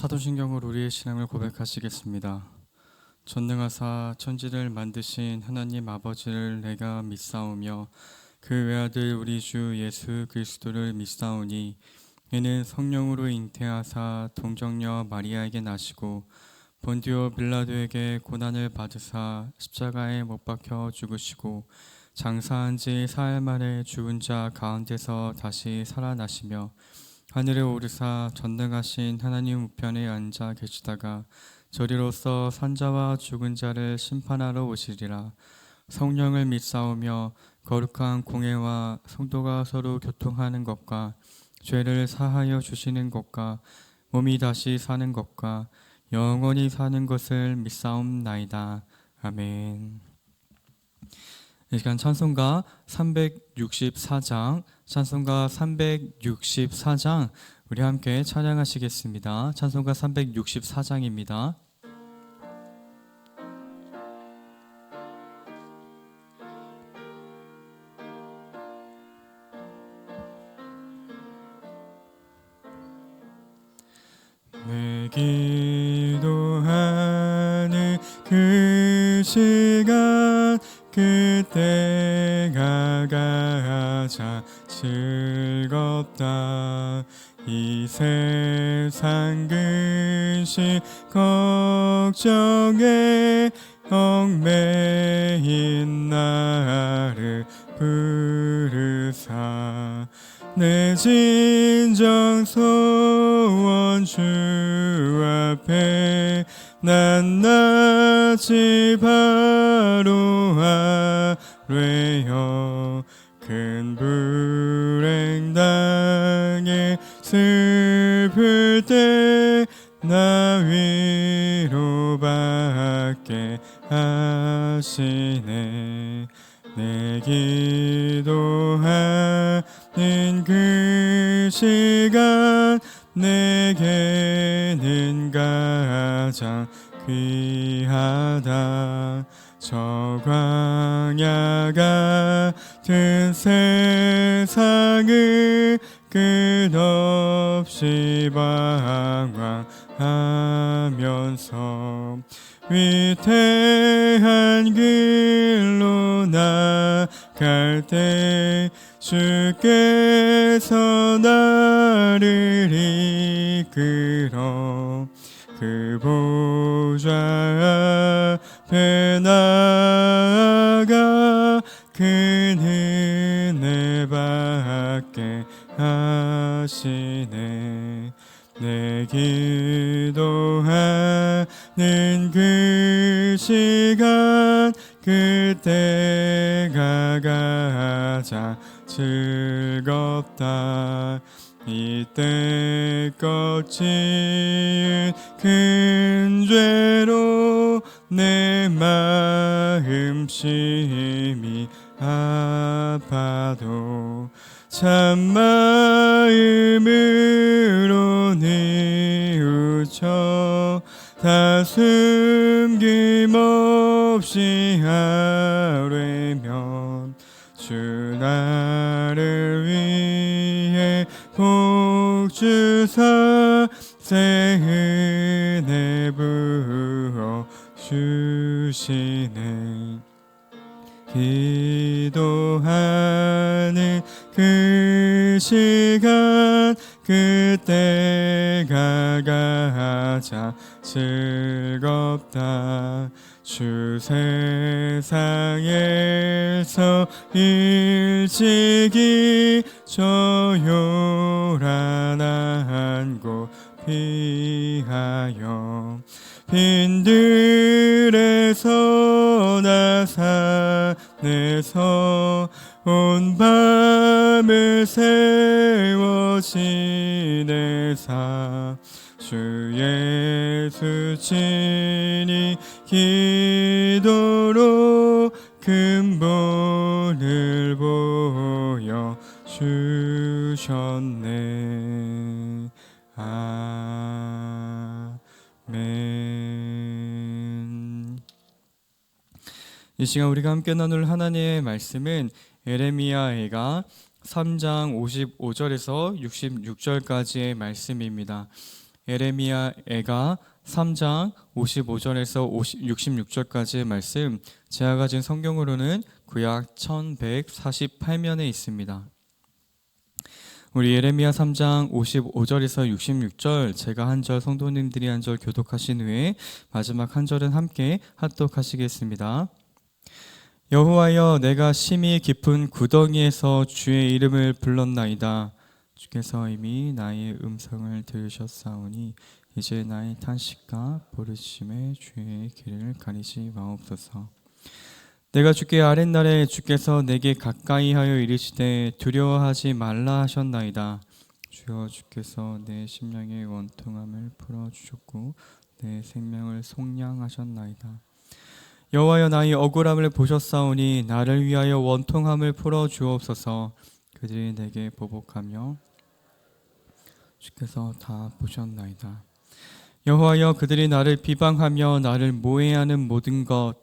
사도신경으로 우리의 신앙을 고백하시겠습니다. 전능하사 천지를 만드신 하나님 아버지를 내가 믿사오며 그 외아들 우리 주 예수 그리스도를 믿사오니 이는 성령으로 잉태하사 동정녀 마리아에게 나시고 본디오 빌라도에게 고난을 받으사 십자가에 못 박혀 죽으시고 장사한 지 사흘 만에 죽은 자 가운데서 다시 살아나시며 하늘에 오르사 전능하신 하나님 우편에 앉아 계시다가 저리로서 산자와 죽은 자를 심판하러 오시리라. 성령을 믿사오며 거룩한 공회와 성도가 서로 교통하는 것과 죄를 사하여 주시는 것과 몸이 다시 사는 것과 영원히 사는 것을 믿사옵나이다. 아멘. 이 시간 찬송가 364장 우리 함께 찬양하시겠습니다. 찬송가 364장입니다. 내 기도하는 그 시간 그때가 가장 즐겁다. 이 세상 근심 걱정에 얽매인 나를 부르사 내 진정 소원 주 앞에 낱낱이 바로 아뢰어 큰 불행 당해 슬플 때 나 위로받게 하시네. 내 기도하는 그 시간 내게는 가장 귀하다. 저 광야 같은 세상을 끝없이 방황하면서 위태한 길로 나갈 때 주께서 나를 이끌어 그 보좌 앞에 나아가 큰 은혜 받게 하시네. 내 기도하는 그 시간 그때가 가장 즐겁다. 이때껏 지은 큰 죄로 내 마음 심히 아파도 참마음으로 뉘우쳐 다 숨김없이 아뢰면 주 나를 위해 복 주사 새 은혜 부어 주시네. 기도하는 그 시간 그때가 가장 즐겁다. 주 세상에서 일찍이 조용한 곳 피하여 빈들에서 나 산에서 온 밤을 세워 지내사 주 예수 친히 기도로 큰 본을 보여 주셨네. 아멘. 이 시간 우리가 함께 나눌 하나님의 말씀은 예레미야가 3장 55절에서 66절까지의 말씀입니다. 에레미야 애가 3장 55절에서 66절까지의 말씀, 제가 가진 성경으로는 구약 1148면에 있습니다. 우리 예레미야 3장 55절에서 66절, 제가 한 절, 성도님들이 한 절 교독하신 후에 마지막 한 절은 함께 합독하시겠습니다. 여호와여, 내가 심히 깊은 구덩이에서 주의 이름을 불렀나이다. 주께서 이미 나의 음성을 들으셨사오니 이제 나의 탄식과 부르짖음에 주의 길을 가리지 마옵소서. 내가 주께 아랫날에 주께서 내게 가까이 하여 이르시되 두려워하지 말라 하셨나이다. 주여, 주께서 내 심령의 원통함을 풀어주셨고 내 생명을 속량하셨나이다. 여호와여, 나의 억울함을 보셨사오니 나를 위하여 원통함을 풀어주옵소서. 그들이 내게 보복하며 주께서 다 보셨나이다. 여호와여, 그들이 나를 비방하며 나를 모해하는 모든 것,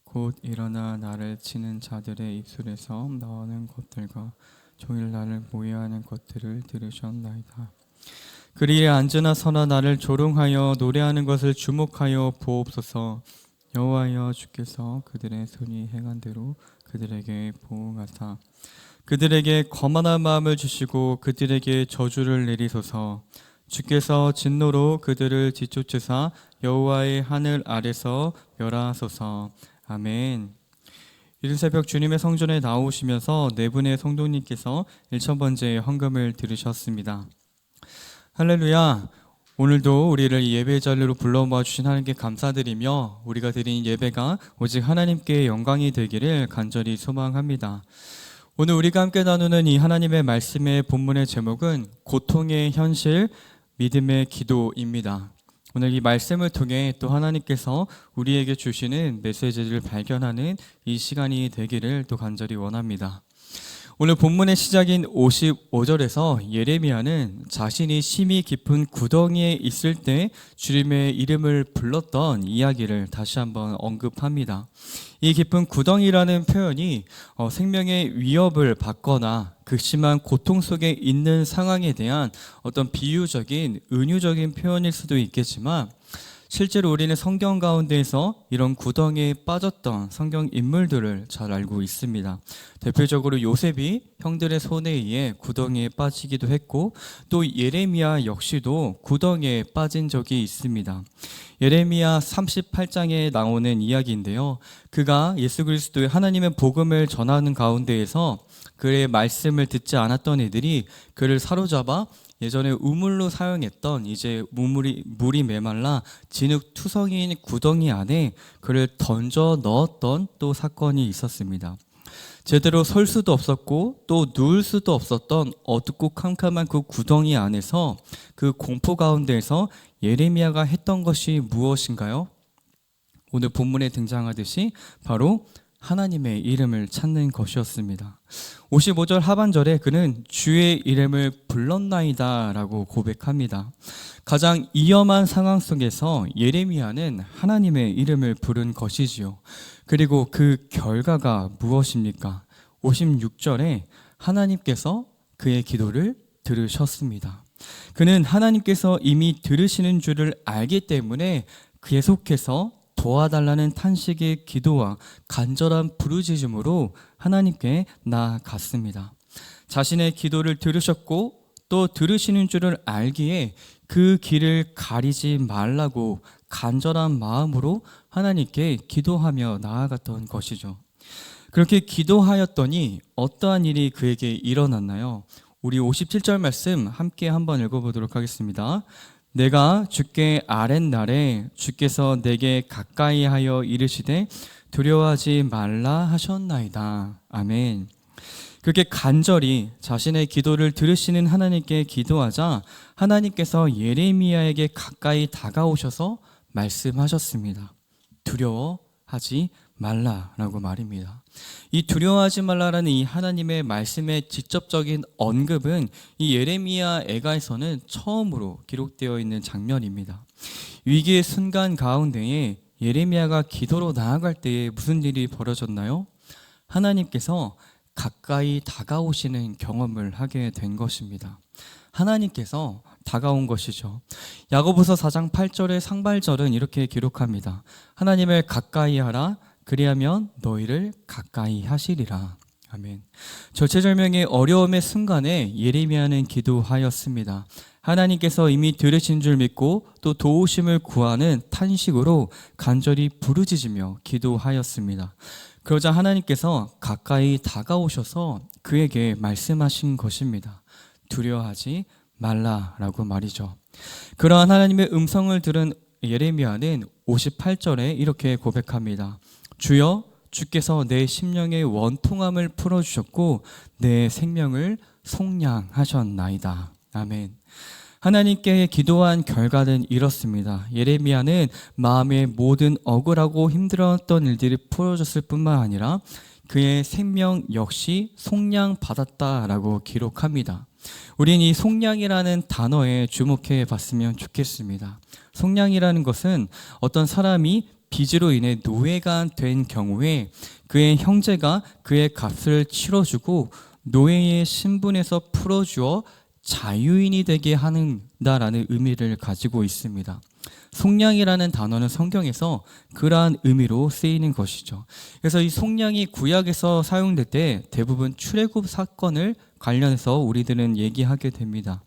곧 일어나 나를 치는 자들의 입술에서 나오는 것들과 종일 나를 모해하는 것들을 들으셨나이다. 그리에 앉으나 서나 나를 조롱하여 노래하는 것을 주목하여 보옵소서. 여호와여, 주께서 그들의 손이 행한 대로 그들에게 보응하사 그들에게 거만한 마음을 주시고 그들에게 저주를 내리소서. 주께서 진노로 그들을 뒤쫓으사 여호와의 하늘 아래서 멸하소서. 아멘. 이른 새벽 주님의 성전에 나오시면서 네 분의 성도님께서 1000번째 헌금을 들으셨습니다. 할렐루야. 오늘도 우리를 예배 자리로 불러모아 주신 하나님께 감사드리며 우리가 드린 예배가 오직 하나님께 영광이 되기를 간절히 소망합니다. 오늘 우리가 함께 나누는 이 하나님의 말씀의 본문의 제목은 고통의 현실, 믿음의 기도입니다. 오늘 이 말씀을 통해 또 하나님께서 우리에게 주시는 메시지를 발견하는 이 시간이 되기를 또 간절히 원합니다. 오늘 본문의 시작인 55절에서 예레미야는 자신이 심히 깊은 구덩이에 있을 때 주님의 이름을 불렀던 이야기를 다시 한번 언급합니다. 이 깊은 구덩이라는 표현이 생명의 위협을 받거나 극심한 고통 속에 있는 상황에 대한 어떤 비유적인 은유적인 표현일 수도 있겠지만, 실제로 우리는 성경 가운데에서 이런 구덩이에 빠졌던 성경 인물들을 잘 알고 있습니다. 대표적으로 요셉이 형들의 손에 의해 구덩이에 빠지기도 했고, 또 예레미야 역시도 구덩이에 빠진 적이 있습니다. 예레미야 38장에 나오는 이야기인데요, 그가 예수 그리스도의 하나님의 복음을 전하는 가운데에서 그의 말씀을 듣지 않았던 이들이 그를 사로잡아 예전에 우물로 사용했던 이제 물이 메말라 진흙투성이인 구덩이 안에 그를 던져 넣었던 또 사건이 있었습니다. 제대로 설 수도 없었고 또 누울 수도 없었던 어둡고 캄캄한 그 구덩이 안에서 그 공포 가운데에서 예레미야가 했던 것이 무엇인가요? 오늘 본문에 등장하듯이 바로 하나님의 이름을 찾는 것이었습니다. 55절 하반절에 그는 주의 이름을 불렀나이다 라고 고백합니다. 가장 위험한 상황 속에서 예레미야는 하나님의 이름을 부른 것이지요. 그리고 그 결과가 무엇입니까? 56절에 하나님께서 그의 기도를 들으셨습니다. 그는 하나님께서 이미 들으시는 줄을 알기 때문에 계속해서 도와달라는 탄식의 기도와 간절한 부르짖음으로 하나님께 나아갔습니다. 자신의 기도를 들으셨고 또 들으시는 줄을 알기에 그 길을 가리지 말라고 간절한 마음으로 하나님께 기도하며 나아갔던 것이죠. 그렇게 기도하였더니 어떠한 일이 그에게 일어났나요? 우리 57절 말씀 함께 한번 읽어보도록 하겠습니다. 내가 주께 아랫날에 주께서 내게 가까이 하여 이르시되 두려워하지 말라 하셨나이다. 아멘. 그렇게 간절히 자신의 기도를 들으시는 하나님께 기도하자 하나님께서 예레미야에게 가까이 다가오셔서 말씀하셨습니다. 두려워하지 말라라고 말입니다. 이 두려워하지 말라라는 이 하나님의 말씀의 직접적인 언급은 이 예레미야 애가에서는 처음으로 기록되어 있는 장면입니다. 위기의 순간 가운데에 예레미야가 기도로 나아갈 때에 무슨 일이 벌어졌나요? 하나님께서 가까이 다가오시는 경험을 하게 된 것입니다. 하나님께서 다가온 것이죠. 야고보서 4장 8절의 상발절은 이렇게 기록합니다. 하나님을 가까이 하라. 그리하면 너희를 가까이 하시리라. 아멘. 절체절명의 어려움의 순간에 예레미야는 기도하였습니다. 하나님께서 이미 들으신 줄 믿고 또 도우심을 구하는 탄식으로 간절히 부르짖으며 기도하였습니다. 그러자 하나님께서 가까이 다가오셔서 그에게 말씀하신 것입니다. 두려워하지 말라라고 말이죠. 그러한 하나님의 음성을 들은 예레미야는 58절에 이렇게 고백합니다. 주여, 주께서 내 심령의 원통함을 풀어주셨고 내 생명을 속량하셨나이다. 아멘. 하나님께 기도한 결과는 이렇습니다. 예레미야는 마음의 모든 억울하고 힘들었던 일들이 풀어졌을 뿐만 아니라 그의 생명 역시 속량받았다라고 기록합니다. 우린 이 속량이라는 단어에 주목해 봤으면 좋겠습니다. 속량이라는 것은 어떤 사람이 빚으로 인해 노예가 된 경우에 그의 형제가 그의 값을 치러주고 노예의 신분에서 풀어주어 자유인이 되게 한다라는 의미를 가지고 있습니다. 속량이라는 단어는 성경에서 그러한 의미로 쓰이는 것이죠. 그래서 이 속량이 구약에서 사용될 때 대부분 출애굽 사건을 관련해서 우리들은 얘기하게 됩니다.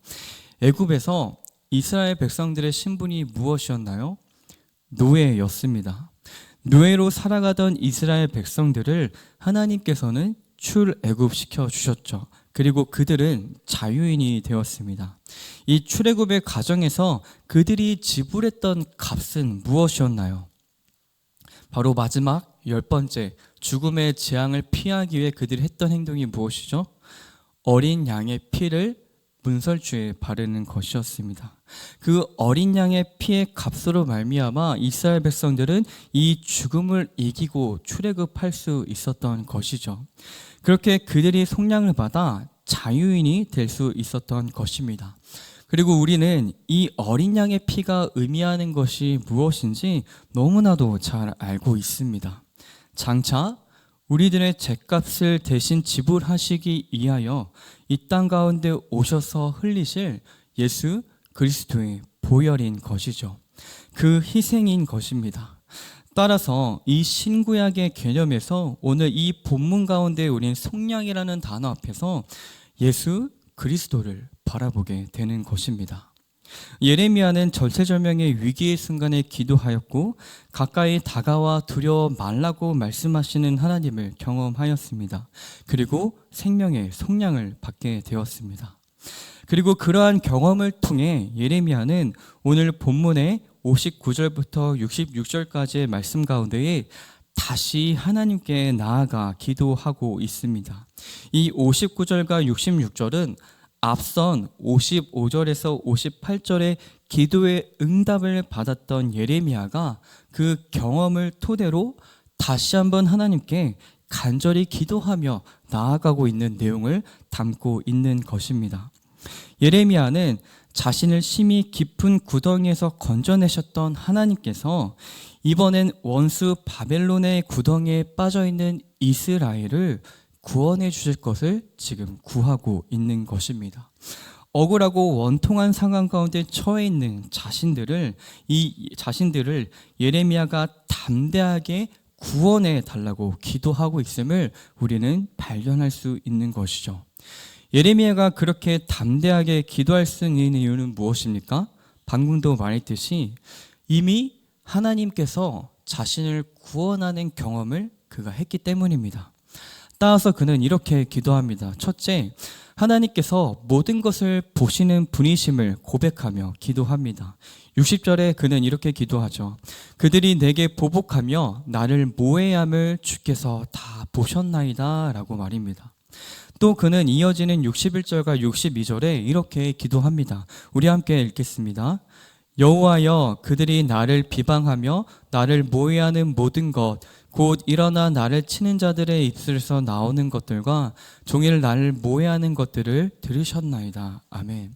애굽에서 이스라엘 백성들의 신분이 무엇이었나요? 노예였습니다. 노예로 살아가던 이스라엘 백성들을 하나님께서는 출애굽시켜 주셨죠. 그리고 그들은 자유인이 되었습니다. 이 출애굽의 과정에서 그들이 지불했던 값은 무엇이었나요? 바로 마지막 10번째 죽음의 재앙을 피하기 위해 그들이 했던 행동이 무엇이죠? 어린 양의 피를 문설주에 바르는 것이었습니다. 그 어린 양의 피의 값으로 말미암아 이스라엘 백성들은 이 죽음을 이기고 출애굽할 수 있었던 것이죠. 그렇게 그들이 속량을 받아 자유인이 될 수 있었던 것입니다. 그리고 우리는 이 어린 양의 피가 의미하는 것이 무엇인지 너무나도 잘 알고 있습니다. 장차 우리들의 죗값을 대신 지불하시기 위하여 이 땅 가운데 오셔서 흘리실 예수 그리스도의 보혈인 것이죠. 그 희생인 것입니다. 따라서 이 신구약의 개념에서 오늘 이 본문 가운데 우린 속량이라는 단어 앞에서 예수 그리스도를 바라보게 되는 것입니다. 예레미야는 절체절명의 위기의 순간에 기도하였고 가까이 다가와 두려워 말라고 말씀하시는 하나님을 경험하였습니다. 그리고 생명의 속량을 받게 되었습니다. 그리고 그러한 경험을 통해 예레미야는 오늘 본문의 59절부터 66절까지의 말씀 가운데에 다시 하나님께 나아가 기도하고 있습니다. 이 59절과 66절은 앞선 55절에서 58절의 기도의 응답을 받았던 예레미야가 그 경험을 토대로 다시 한번 하나님께 간절히 기도하며 나아가고 있는 내용을 담고 있는 것입니다. 예레미야는 자신을 심히 깊은 구덩이에서 건져내셨던 하나님께서 이번엔 원수 바벨론의 구덩이에 빠져있는 이스라엘을 구원해 주실 것을 지금 구하고 있는 것입니다. 억울하고 원통한 상황 가운데 처해 있는 자신들을 예레미야가 담대하게 구원해 달라고 기도하고 있음을 우리는 발견할 수 있는 것이죠. 예레미야가 그렇게 담대하게 기도할 수 있는 이유는 무엇입니까? 방금도 말했듯이 이미 하나님께서 자신을 구원하는 경험을 그가 했기 때문입니다. 따라서 그는 이렇게 기도합니다. 첫째, 하나님께서 모든 것을 보시는 분이심을 고백하며 기도합니다. 60절에 그는 이렇게 기도하죠. 그들이 내게 보복하며 나를 모해함을 주께서 다 보셨나이다 라고 말입니다. 또 그는 이어지는 61절과 62절에 이렇게 기도합니다. 우리 함께 읽겠습니다. 여호와여, 그들이 나를 비방하며 나를 모해하는 모든 것, 곧 일어나 나를 치는 자들의 입술에서 나오는 것들과 종일 나를 모해하는 것들을 들으셨나이다. 아멘.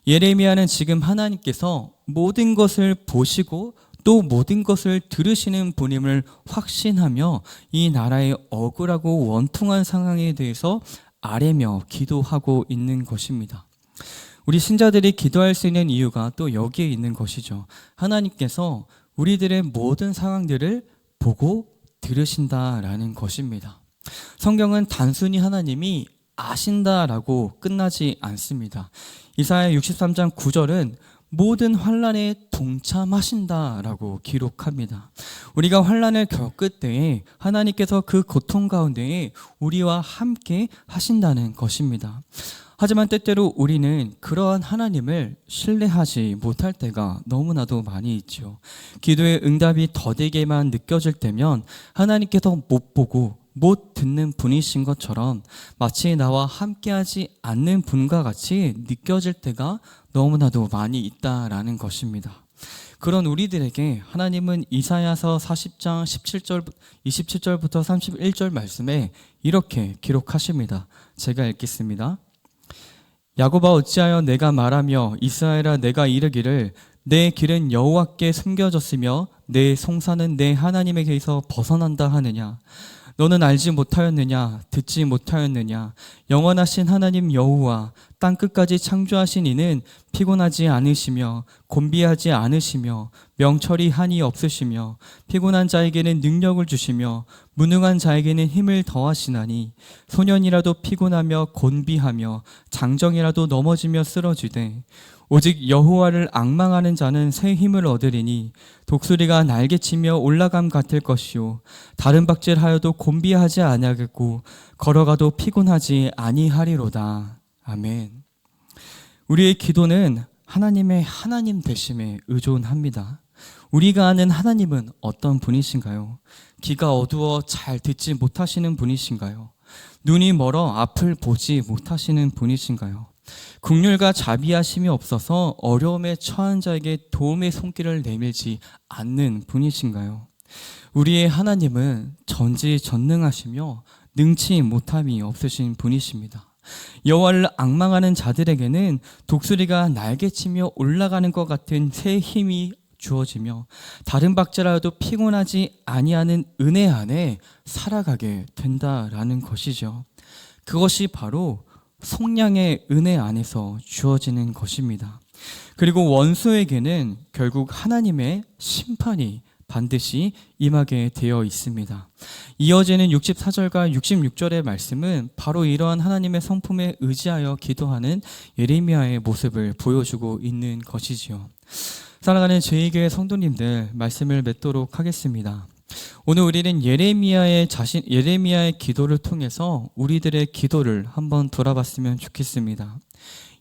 예레미야는 지금 하나님께서 모든 것을 보시고 또 모든 것을 들으시는 분임을 확신하며 이 나라의 억울하고 원통한 상황에 대해서 아뢰며 기도하고 있는 것입니다. 우리 신자들이 기도할 수 있는 이유가 또 여기에 있는 것이죠. 하나님께서 우리들의 모든 상황들을 보고 들으신다라는 것입니다. 성경은 단순히 하나님이 아신다라고 끝나지 않습니다. 이사야 63장 9절은 모든 환난에 동참하신다라고 기록합니다. 우리가 환난을 겪을 때에 하나님께서 그 고통 가운데에 우리와 함께 하신다는 것입니다. 하지만 때때로 우리는 그러한 하나님을 신뢰하지 못할 때가 너무나도 많이 있죠. 기도의 응답이 더디게만 느껴질 때면 하나님께서 못 보고 못 듣는 분이신 것처럼 마치 나와 함께하지 않는 분과 같이 느껴질 때가 너무나도 많이 있다라는 것입니다. 그런 우리들에게 하나님은 이사야서 40장 27절부터 31절 말씀에 이렇게 기록하십니다. 제가 읽겠습니다. 야곱아 어찌하여 내가 말하며 이스라엘아 내가 이르기를 내 길은 여호와께 숨겨졌으며 내 송사는 내 하나님에게서 벗어난다 하느냐. 너는 알지 못하였느냐 듣지 못하였느냐. 영원하신 하나님 여호와 땅끝까지 창조하신 이는 피곤하지 않으시며 곤비하지 않으시며 명철이 한이 없으시며 피곤한 자에게는 능력을 주시며 무능한 자에게는 힘을 더하시나니 소년이라도 피곤하며 곤비하며 장정이라도 넘어지며 쓰러지되 오직 여호와를 앙망하는 자는 새 힘을 얻으리니 독수리가 날개치며 올라감 같을 것이요 다른 박질하여도 곤비하지 아니하겠고 걸어가도 피곤하지 아니하리로다. 아멘. 우리의 기도는 하나님의 하나님 되심에 의존합니다. 우리가 아는 하나님은 어떤 분이신가요? 귀가 어두워 잘 듣지 못하시는 분이신가요? 눈이 멀어 앞을 보지 못하시는 분이신가요? 긍휼과 자비하심이 없어서 어려움에 처한 자에게 도움의 손길을 내밀지 않는 분이신가요? 우리의 하나님은 전지전능하시며 능치 못함이 없으신 분이십니다. 여호와를 앙망하는 자들에게는 독수리가 날개치며 올라가는 것 같은 새 힘이 주어지며 다른 박자라도 피곤하지 아니하는 은혜 안에 살아가게 된다라는 것이죠. 그것이 바로 속량의 은혜 안에서 주어지는 것입니다. 그리고 원수에게는 결국 하나님의 심판이 반드시 임하게 되어 있습니다. 이어지는 64절과 66절의 말씀은 바로 이러한 하나님의 성품에 의지하여 기도하는 예레미야의 모습을 보여주고 있는 것이지요. 사랑하는 제2교회 성도님들, 말씀을 맺도록 하겠습니다. 오늘 우리는 예레미야의 기도를 통해서 우리들의 기도를 한번 돌아봤으면 좋겠습니다.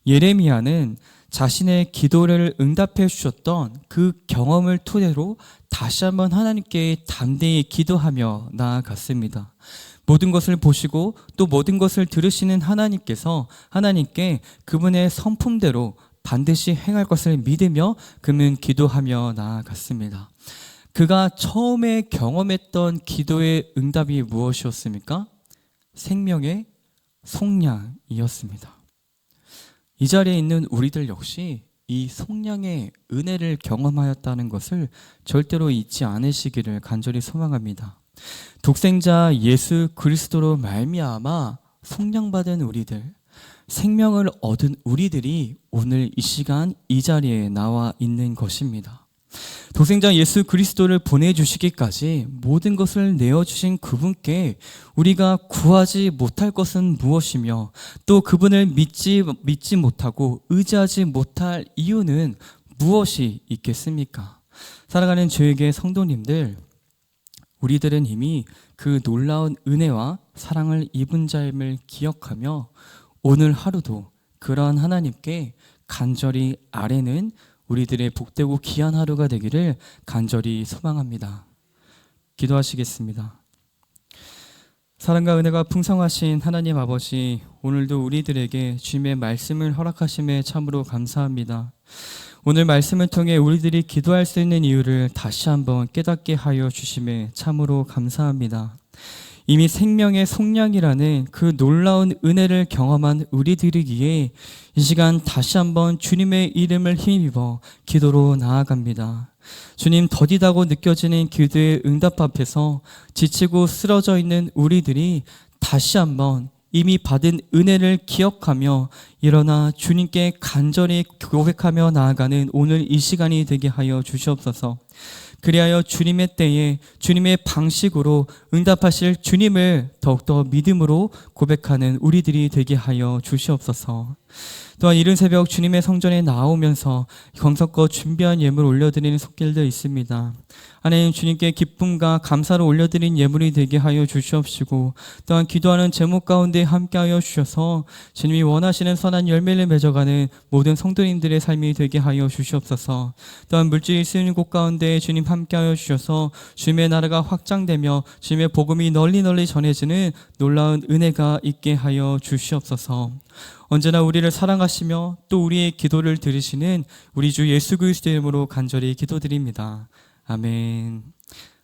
예레미야는 자신의 기도를 응답해 주셨던 그 경험을 토대로 다시 한번 하나님께 담대히 기도하며 나아갔습니다. 모든 것을 보시고 또 모든 것을 들으시는 하나님께서 하나님께 그분의 성품대로 반드시 행할 것을 믿으며 그는 기도하며 나아갔습니다. 그가 처음에 경험했던 기도의 응답이 무엇이었습니까? 생명의 속량이었습니다. 이 자리에 있는 우리들 역시 이 속량의 은혜를 경험하였다는 것을 절대로 잊지 않으시기를 간절히 소망합니다. 독생자 예수 그리스도로 말미암아 속량받은 우리들, 생명을 얻은 우리들이 오늘 이 시간 이 자리에 나와 있는 것입니다. 독생자 예수 그리스도를 보내주시기까지 모든 것을 내어주신 그분께 우리가 구하지 못할 것은 무엇이며 또 그분을 믿지 못하고 의지하지 못할 이유는 무엇이 있겠습니까? 사랑하는 저에게 성도님들, 우리들은 이미 그 놀라운 은혜와 사랑을 입은 자임을 기억하며 오늘 하루도 그러한 하나님께 간절히 아뢰는 우리들의 복되고 귀한 하루가 되기를 간절히 소망합니다. 기도하시겠습니다. 사랑과 은혜가 풍성하신 하나님 아버지, 오늘도 우리들에게 주님의 말씀을 허락하심에 참으로 감사합니다. 오늘 말씀을 통해 우리들이 기도할 수 있는 이유를 다시 한번 깨닫게 하여 주심에 참으로 감사합니다. 이미 생명의 속량이라는 그 놀라운 은혜를 경험한 우리들이기에 이 시간 다시 한번 주님의 이름을 힘입어 기도로 나아갑니다. 주님, 더디다고 느껴지는 기도의 응답 앞에서 지치고 쓰러져 있는 우리들이 다시 한번 이미 받은 은혜를 기억하며 일어나 주님께 간절히 고백하며 나아가는 오늘 이 시간이 되게 하여 주시옵소서. 그리하여 주님의 때에 주님의 방식으로 응답하실 주님을 더욱더 믿음으로 고백하는 우리들이 되게 하여 주시옵소서. 또한 이른 새벽 주님의 성전에 나오면서 정성껏 준비한 예물을 올려드리는 속길도 있습니다. 하나님, 주님께 기쁨과 감사를 올려드린 예물이 되게 하여 주시옵시고, 또한 기도하는 제목 가운데 함께하여 주셔서 주님이 원하시는 선한 열매를 맺어가는 모든 성도님들의 삶이 되게 하여 주시옵소서. 또한 물질이 쓰이는 곳 가운데 주님 함께하여 주셔서 주님의 나라가 확장되며 주님의 복음이 널리 전해지는 놀라운 은혜가 있게 하여 주시옵소서. 언제나 우리를 사랑하시며 또 우리의 기도를 들으시는 우리 주 예수 그리스도의 이름으로 간절히 기도드립니다. 아멘.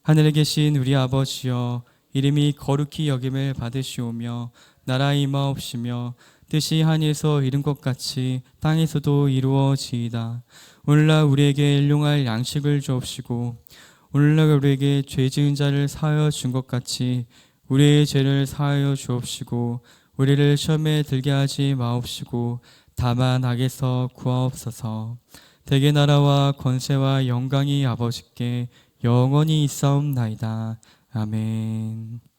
하늘에 계신 우리 아버지여, 이름이 거룩히 여김을 받으시오며 나라의 임하옵시며 뜻이 하늘에서 이룬 것 같이 땅에서도 이루어지이다. 오늘날 우리에게 일용할 양식을 주옵시고 오늘날 우리에게 죄 지은 자를 사하여 준 것 같이 우리의 죄를 사하여 주옵시고 우리를 시험에 들게 하지 마옵시고 다만 악에서 구하옵소서. 대개 나라와 권세와 영광이 아버지께 영원히 있사옵나이다. 아멘.